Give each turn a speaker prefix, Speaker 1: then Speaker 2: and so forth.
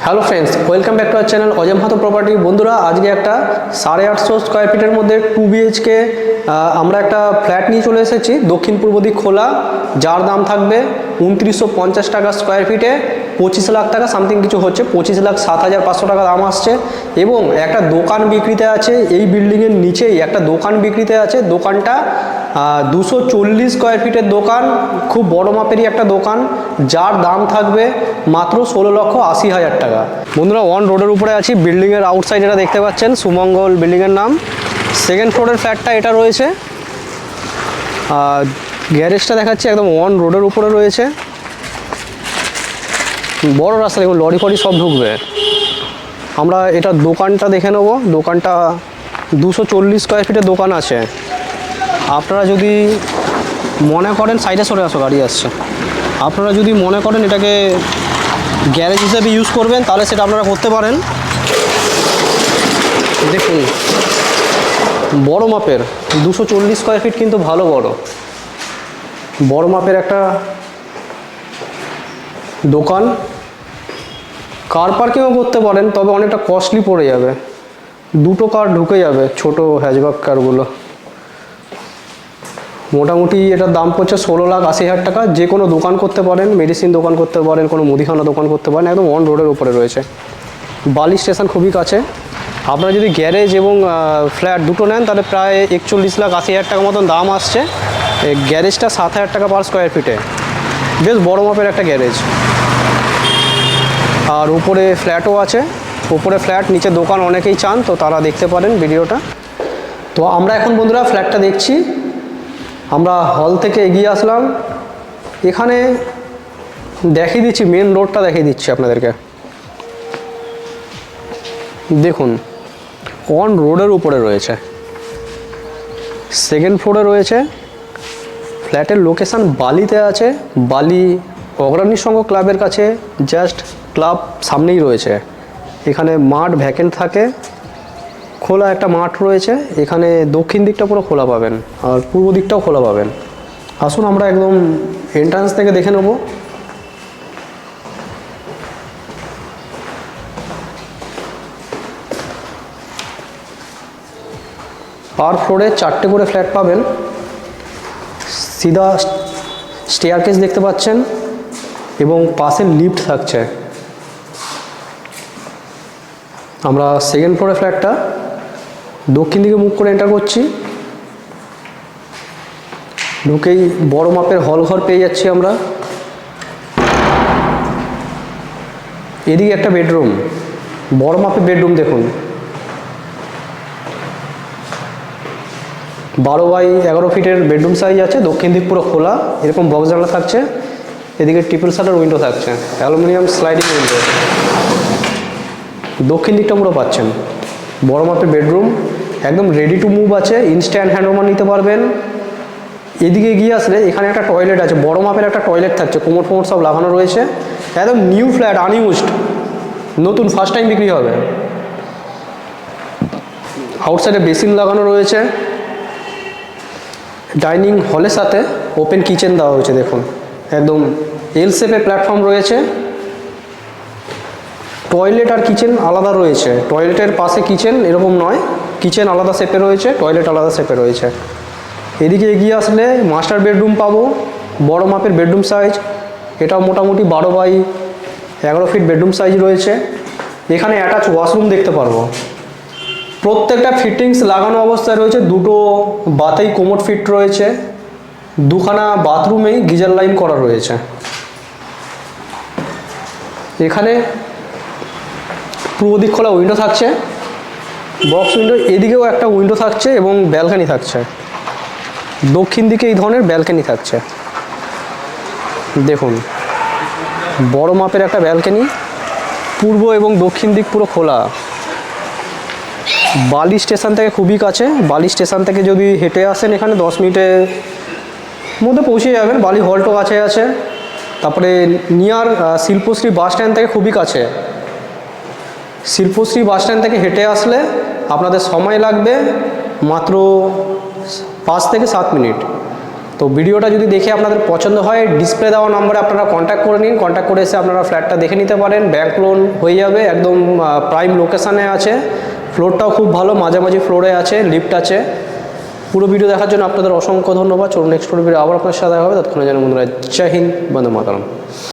Speaker 1: Hello friends, welcome back to our channel Ajay Mahato property. বন্ধুরা, আজকে একটা 850 স্কোয়ার ফিটের মধ্যে 2 BHK আমরা একটা ফ্ল্যাট নিয়ে চলে এসেছি। দক্ষিণ পূর্ব দিক খোলা, যার দাম থাকবে 2950 টাকা স্কোয়ার ফিটে। 25 লাখ টাকা সামথিং কিছু হচ্ছে, 25,07,500 টাকা দাম আসছে। এবং একটা দোকান বিক্রিতে আছে, এই বিল্ডিংয়ের নিচেই একটা দোকান বিক্রিতে আছে। দোকানটা 240 স্কোয়ার ফিটের দোকান, খুব বড় মাপেরই একটা দোকান, যার দাম থাকবে মাত্র 16,80,000 টাকা। বন্ধুরা, ওয়ান রোডের উপরে আছি। বিল্ডিংয়ের আউটসাইড এটা দেখতে পাচ্ছেন, সুমঙ্গল বিল্ডিংয়ের নাম। সেকেন্ড ফ্লোরের ফ্ল্যাটটা এটা রয়েছে। গ্যারেজটা দেখাচ্ছি, একদম ওয়ান রোডের উপরে রয়েছে। বড় রাস্তা, দেখুন লরি ফরি সব ঢুকবে। আমরা এটা দোকানটা দেখে নেব। দোকানটা 240 স্কোয়ার ফিটের দোকান আছে। আপনারা যদি মনে করেন, সাইডে সরে আসো, গাড়ি আসছে। আপনারা যদি মনে করেন এটাকে গ্যারেজ হিসেবে ইউজ করবেন, তাহলে সেটা আপনারা করতে পারেন। দেখুন, বড় মাপের 240 স্কোয়ার ফিট, কিন্তু ভালো বড় মাপের একটা দোকান। কার পার্কিংও করতে পারেন, তবে অনেকটা কস্টলি পড়ে যাবে। দুটো কার ঢুকে যাবে, ছোট হ্যাচব্যাক কারগুলো। মোটামুটি এটার দাম পড়ছে 16,80,000 টাকা। যে কোনো দোকান করতে পারেন, মেডিসিন দোকান করতে পারেন, কোনো মুদিখানা দোকান করতে পারেন। একদম অন রোডের উপরে রয়েছে, বালি স্টেশন খুবই কাছে। আপনারা যদি গ্যারেজ এবং ফ্ল্যাট দুটো নেন, তাহলে প্রায় 41,80,000 টাকা মতন দাম আসছে। এই গ্যারেজটা 7,000 টাকা পার স্কোয়ার ফিটে, বেশ বড় মাপের একটা গ্যারেজ। আর উপরে ফ্ল্যাটও আছে, উপরে ফ্ল্যাট, নিচে দোকান অনেকেই চান, তো তারা দেখতে পারেন ভিডিওটা। তো আমরা এখন বন্ধুরা ফ্ল্যাটটা দেখছি। আমরা হল থেকে এগিয়ে আসলাম, এখানে দেখিয়ে দিচ্ছি, মেন রোডটা দেখিয়ে দিচ্ছি আপনাদেরকে। দেখুন, অন রোডের উপরে রয়েছে, সেকেন্ড ফ্লোরে রয়েছে। ফ্ল্যাটের লোকেশান বালিতে আছে, বালি অগ্রণী সংঘ ক্লাবের কাছে, জাস্ট ক্লাব সামনেই রয়েছে। এখানে মাঠ ভ্যাকেন্ট থাকে, খোলা একটা মাঠ রয়েছে। এখানে দক্ষিণ দিকটা পুরো খোলা পাবেন, আর পূর্ব দিকটাও খোলা পাবেন। আসুন আমরা একদম এন্ট্রান্স থেকে দেখে নেব। পার ফ্লোরে 4টে করে ফ্ল্যাট পাবেন। সিধা স্টেয়ারকেস দেখতে পাচ্ছেন, এবং পাশে লিফট থাকছে। আমরা সেকেন্ড ফ্লোরে ফ্ল্যাটটা দক্ষিণ দিকে মুখ করে এন্টার করছি। ঢুকেই বড় মাপের হল ঘর পেয়ে যাচ্ছি আমরা। এদিকে একটা বেডরুম, বড় মাপের বেডরুম। দেখুন, 12x11 ফিটের বেডরুম সাইজ আছে। দক্ষিণ দিক পুরো খোলা, এরকম বক্স জানলা থাকছে। এদিকে ট্রিপল শাটার উইন্ডো থাকছে, অ্যালুমিনিয়াম স্লাইডিং উইন্ডো। দক্ষিণ দিকটা পুরো পাচ্ছেন, বড় মাপের বেডরুম, একদম রেডি টু মুভ আছে। ইনস্ট্যান্ট হ্যান্ডওভার নিতে পারবেন। এদিকে গিয়ে আসলে এখানে একটা টয়লেট আছে, বড় মাপের একটা টয়লেট থাকছে, কোমর ফোমর সব লাগানো রয়েছে। একদম নিউ ফ্ল্যাট, আনইউজড, নতুন, ফার্স্ট টাইম বিক্রি হবে। আউটসাইডে বেসিন লাগানো রয়েছে। ডাইনিং হলের সাথে ওপেন কিচেন দেওয়া হয়েছে। দেখুন, একদম এল শেপে প্ল্যাটফর্ম রয়েছে। টয়লেট আর কিচেন আলাদা রয়েছে, টয়লেটের পাশে কিচেন এরকম নয়, কিচেন আলাদা শেপে রয়েছে, টয়লেট আলাদা শেপে রয়েছে। এদিকে এগিয়ে আসলে মাস্টার বেডরুম পাবো, বড় মাপের বেডরুম সাইজ। এটাও মোটামুটি 12x11 ফিট বেডরুম সাইজ রয়েছে। এখানে অ্যাটাচ ওয়াশরুম দেখতে পারবো। প্রত্যেকটা ফিটিংস লাগানো অবস্থায় রয়েছে। দুটো বাতেই কোমোড ফিট রয়েছে, দুখানা বাথরুমেই গিজার লাইন করা রয়েছে। এখানে পূর্ব দিক খোলা উইন্ডো থাকছে, বক্স উইন্ডো। এদিকেও একটা উইন্ডো থাকছে এবং ব্যালকানি থাকছে। দক্ষিণ দিকে এই ধরনের ব্যালকানি থাকছে। দেখুন, বড় মাপের একটা ব্যালকানি, পূর্ব এবং দক্ষিণ দিক পুরো খোলা। বালি স্টেশন থেকে খুবই কাছে। বালি স্টেশন থেকে যদি হেঁটে আসেন, এখানে 10 মিনিটের মধ্যে পৌঁছে যাবেন। বালি হল্টও কাছে আছে। তারপরে নিয়ার শিল্পশ্রী বাস স্ট্যান্ড থেকে খুবই কাছে। শিল্পশ্রী বাস স্ট্যান্ড থেকে হেঁটে আসলে আপনাদের সময় লাগবে মাত্র 5 থেকে 7 মিনিট। তো ভিডিওটা যদি দেখে আপনাদের পছন্দ হয় ডিসপ্লে দেওয়া নম্বরে আপনারা কন্ট্যাক্ট করে নিন, কন্ট্যাক্ট করে এসে আপনারা ফ্ল্যাটটা দেখে নিতে পারেন। ব্যাংক লোন হয়ে যাবে, একদম প্রাইম লোকেশানে আছে, ফ্লোরটাও খুব ভালো, মাঝামাঝি ফ্লোরে আছে, লিফট আছে। পুরো ভিডিও দেখার জন্য আপনাদের অসংখ্য ধন্যবাদ। চলুন নেক্সট ভিডিও আবার আপনার সাথে দেখা হবে, ততক্ষণে যেন বন্ধুরা জয় হিন্দ, বন্দে মাতরম।